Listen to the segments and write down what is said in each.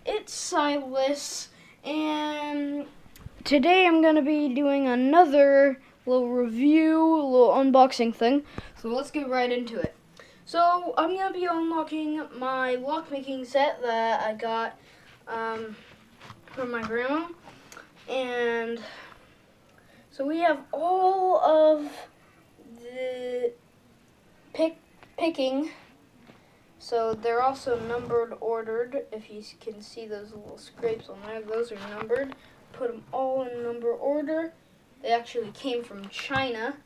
It's Silas, and today I'm going to be doing another little review, little unboxing thing. So let's get right into it. So I'm going to be unlocking my lockmaking set that I got from my grandma. And so we have all of the picking. So they're also numbered, ordered. If you can see those little scrapes on there, those are numbered. Put them all in number order. They actually came from China.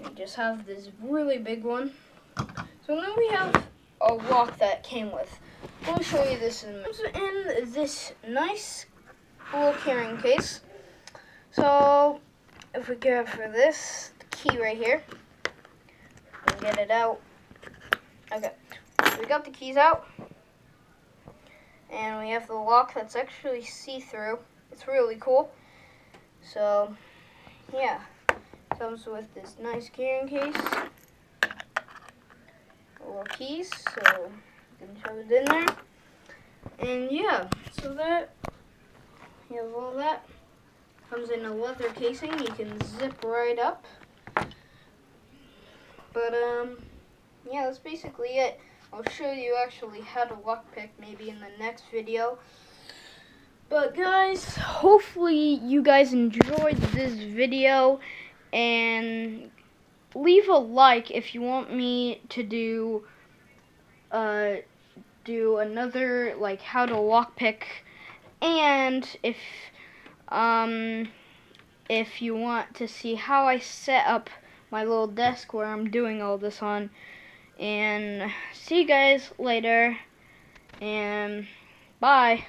We just have this really big one. So then we have a lock that came with. Let me show you this in this nice little carrying case. So if we care for this, the key right here, we can get it out. Okay. We got the keys out, and we have the lock that's actually see-through. It's really cool. So, yeah, comes with this nice carrying case, little keys, so you can shove it in there. And yeah, so that you have all that. Comes in a leather casing. You can zip right up. But yeah, that's basically it. I'll show you actually how to lockpick maybe in the next video. But guys, hopefully you guys enjoyed this video, and leave a like if you want me to do another like how to lockpick, and if you want to see how I set up my little desk where I'm doing all this on. And see you guys later, and bye.